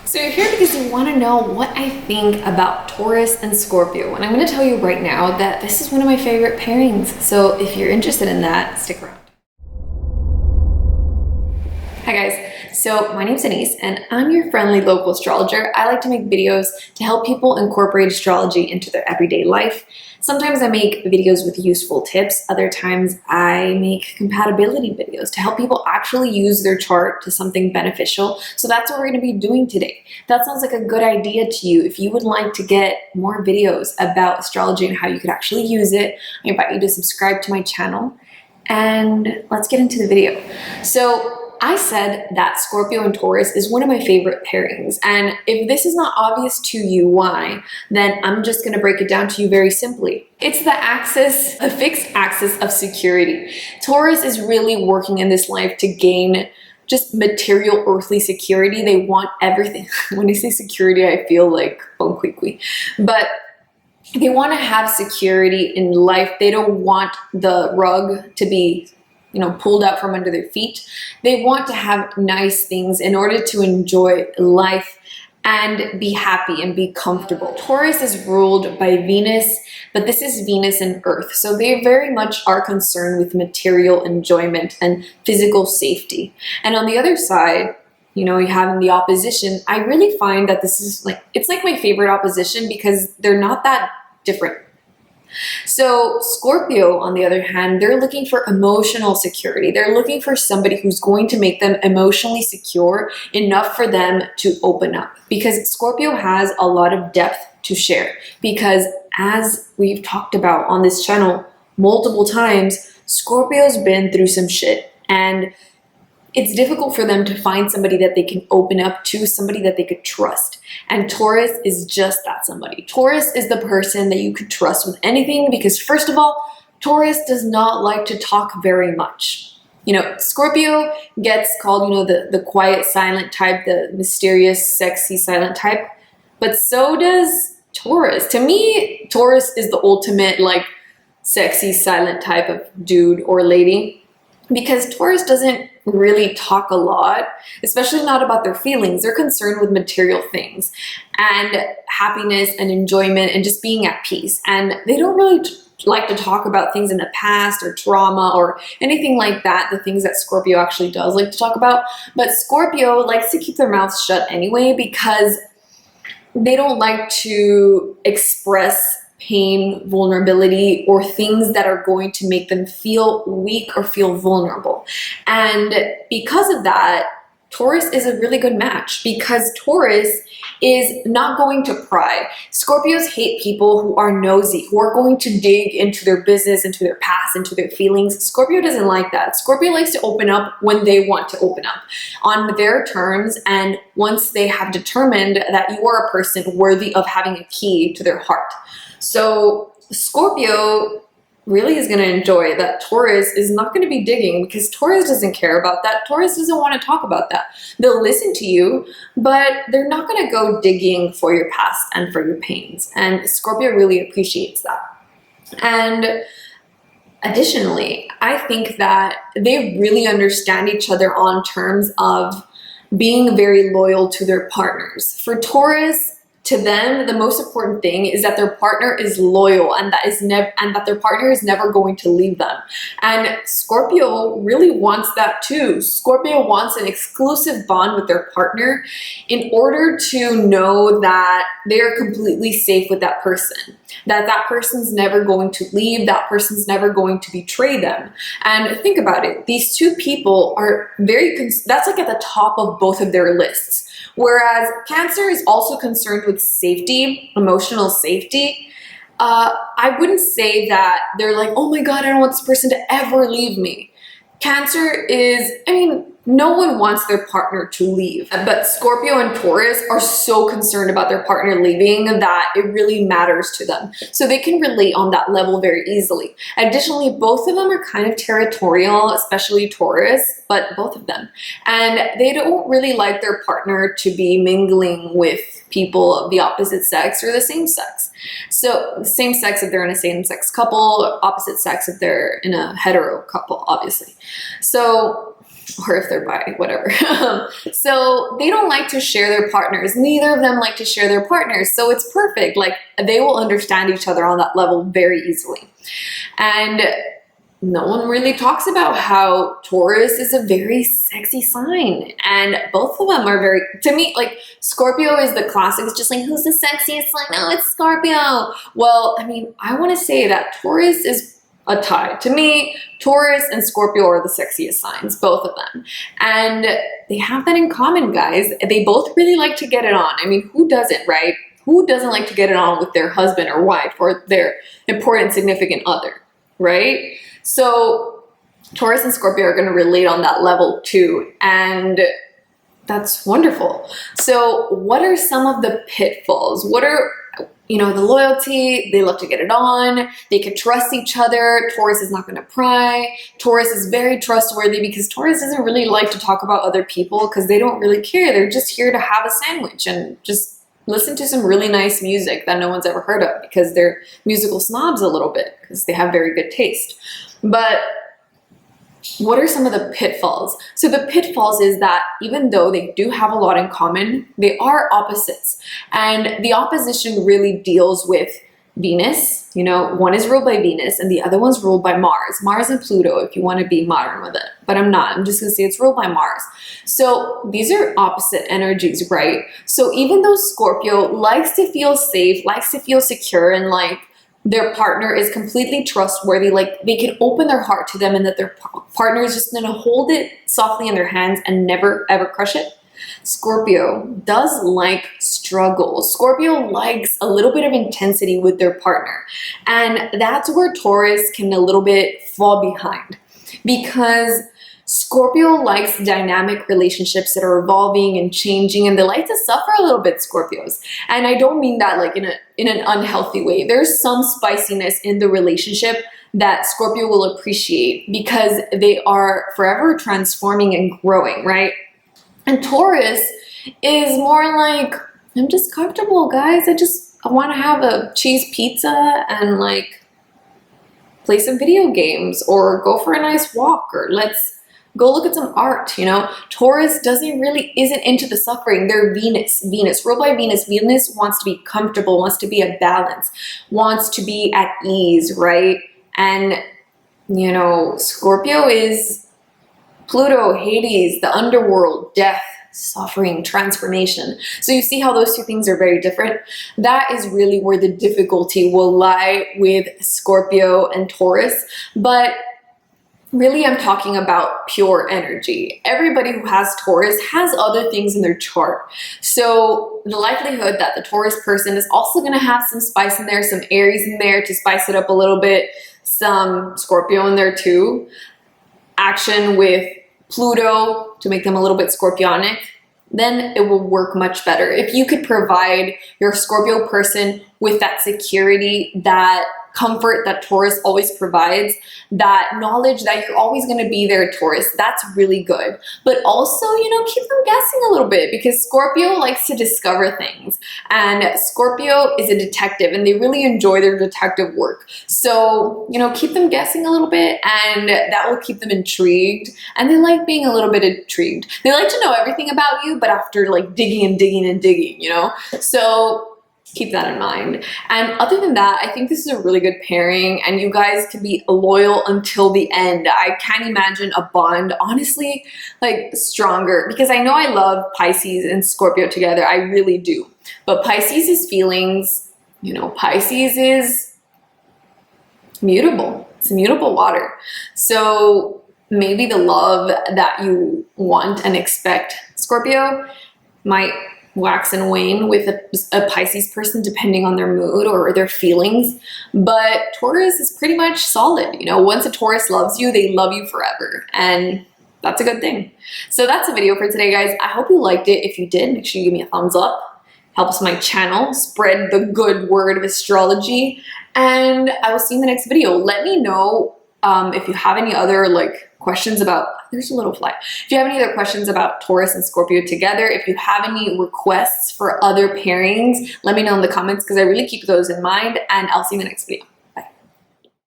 So you're here because you want to know what I think about Taurus and Scorpio. And I'm going to tell you right now that this is one of my favorite pairings. So if you're interested in that, stick around. Hi guys, so my name's Denise and I'm your friendly local astrologer. I like to make videos to help people incorporate astrology into their everyday life. Sometimes I make videos with useful tips. Other times I make compatibility videos to help people actually use their chart to something beneficial. So that's what we're going to be doing today. That sounds like a good idea to you. If you would like to get more videos about astrology and how you could actually use it, I invite you to subscribe to my channel and let's get into the video. So I said that Scorpio and Taurus is one of my favorite pairings, and if this is not obvious to you why, then I'm just going to break it down to you very simply. It's the fixed axis of security. Taurus is really working in this life to gain just material earthly security. They want everything. When I say security, I feel like bon qui qui. But they want to have security in life. They don't want the rug to be pulled out from under their feet. They want to have nice things in order to enjoy life and be happy and be comfortable. Taurus is ruled by Venus, but this is Venus and Earth. So they very much are concerned with material enjoyment and physical safety. And on the other side, you have in the opposition, I really find that this is it's like my favorite opposition because they're not that different. So Scorpio, on the other hand, they're looking for emotional security. They're looking for somebody who's going to make them emotionally secure enough for them to open up, because Scorpio has a lot of depth to share. Because as we've talked about on this channel multiple times, Scorpio's been through some shit, and it's difficult for them to find somebody that they can open up to, somebody that they could trust. And Taurus is just that somebody. Taurus is the person that you could trust with anything because, first of all, Taurus does not like to talk very much. Scorpio gets called, the quiet, silent type, the mysterious, sexy, silent type. But so does Taurus. To me, Taurus is the ultimate, sexy, silent type of dude or lady. Because Taurus doesn't really talk a lot, especially not about their feelings. They're concerned with material things and happiness and enjoyment and just being at peace. And they don't really like to talk about things in the past or trauma or anything like that, the things that Scorpio actually does like to talk about. But Scorpio likes to keep their mouths shut anyway because they don't like to express pain, vulnerability, or things that are going to make them feel weak or feel vulnerable. And because of that, Taurus is a really good match because Taurus is not going to pry. Scorpios hate people who are nosy, who are going to dig into their business, into their past, into their feelings. Scorpio doesn't like that. Scorpio likes to open up when they want to open up on their terms, and once they have determined that you are a person worthy of having a key to their heart. So Scorpio really is going to enjoy that Taurus is not going to be digging because Taurus doesn't care about that. Taurus doesn't want to talk about that. They'll listen to you, but they're not going to go digging for your past and for your pains. And Scorpio really appreciates that. And additionally, I think that they really understand each other on terms of being very loyal to their partners. For Taurus, to them, the most important thing is that their partner is loyal and that their partner is never going to leave them. And Scorpio really wants that too. Scorpio wants an exclusive bond with their partner in order to know that they are completely safe with that person, that person's never going to leave, that person's never going to betray them. And think about it. These two people are that's at the top of both of their lists. Whereas Cancer is also concerned with safety, emotional safety. I wouldn't say that they're like, oh my God, I don't want this person to ever leave me. Cancer is, no one wants their partner to leave. But Scorpio and Taurus are so concerned about their partner leaving that it really matters to them. So they can relate on that level very easily. Additionally, both of them are kind of territorial, especially Taurus, but both of them. And they don't really like their partner to be mingling with people of the opposite sex or the same sex. So the same sex if they're in a same-sex couple, opposite sex if they're in a hetero couple, obviously. So or if they're bi, whatever. So they don't like to share their partners. Neither of them like to share their partners. So it's perfect. Like, they will understand each other on that level very easily. And no one really talks about how Taurus is a very sexy sign, and both of them are very, to me, like Scorpio is the classic. It's just like, who's the sexiest sign? No, it's Scorpio. Well, I mean, I want to say that Taurus is a tie. To me, Taurus and Scorpio are the sexiest signs, both of them. And they have that in common, guys. They both really like to get it on. I mean, who doesn't, right? Who doesn't like to get it on with their husband or wife or their important significant other, right? So Taurus and Scorpio are going to relate on that level too, and that's wonderful. So what are some of the pitfalls? What are, you know, the loyalty? They love to get it on. They can trust each other. Taurus is not going to pry. Taurus is very trustworthy because Taurus doesn't really like to talk about other people because they don't really care. They're just here to have a sandwich and just listen to some really nice music that no one's ever heard of because they're musical snobs a little bit because they have very good taste. But what are some of the pitfalls? So the pitfalls is that even though they do have a lot in common, they are opposites. And the opposition really deals with Venus. You know, one is ruled by Venus and the other one's ruled by Mars. Mars and Pluto, if you want to be modern with it. But I'm not. I'm just going to say it's ruled by Mars. So these are opposite energies, right? So even though Scorpio likes to feel safe, likes to feel secure, and like their partner is completely trustworthy, like they can open their heart to them and that their partner is just going to hold it softly in their hands and never ever crush it. Scorpio does like struggle. Scorpio likes a little bit of intensity with their partner. And that's where Taurus can a little bit fall behind, because Scorpio likes dynamic relationships that are evolving and changing, and they like to suffer a little bit, Scorpios. And I don't mean that like in an unhealthy way. There's some spiciness in the relationship that Scorpio will appreciate because they are forever transforming and growing, right? And Taurus is more like, I'm just comfortable, guys. I want to have a cheese pizza and like play some video games or go for a nice walk, or let's go look at some art, you know? Taurus isn't into the suffering. They're Venus, ruled by Venus. Venus wants to be comfortable, wants to be at balance, wants to be at ease, right? And, you know, Scorpio is Pluto, Hades, the underworld, death, suffering, transformation. So you see how those two things are very different? That is really where the difficulty will lie with Scorpio and Taurus. But really, I'm talking about pure energy. Everybody who has Taurus has other things in their chart. So the likelihood that the Taurus person is also going to have some spice in there, some Aries in there to spice it up a little bit, some Scorpio in there too. Action with Pluto to make them a little bit Scorpionic, then it will work much better. If you could provide your Scorpio person with that security, that comfort that Taurus always provides, that knowledge that you're always going to be there, Taurus, that's really good. But also, you know, keep them guessing a little bit, because Scorpio likes to discover things, and Scorpio is a detective and they really enjoy their detective work. So, you know, keep them guessing a little bit, and that will keep them intrigued, and they like being a little bit intrigued. They like to know everything about you, but after like digging and digging and digging, you know? So keep that in mind. And other than that, I think this is a really good pairing, and you guys can be loyal until the end. I can't imagine a bond, honestly, like stronger, because I know I love Pisces and Scorpio together. I really do. But Pisces is feelings, you know, Pisces is mutable. It's mutable water. So maybe the love that you want and expect, Scorpio, might wax and wane with a Pisces person depending on their mood or their feelings. But Taurus is pretty much solid. You know, once a Taurus loves you, they love you forever. And that's a good thing. So that's the video for today, guys. I hope you liked it. If you did, make sure you give me a thumbs up. Helps my channel spread the good word of astrology. And I will see you in the next video. Let me know if you have any other questions about, there's a little fly. If you have any other questions about Taurus and Scorpio together, if you have any requests for other pairings, let me know in the comments, because I really keep those in mind, and I'll see you in the next video.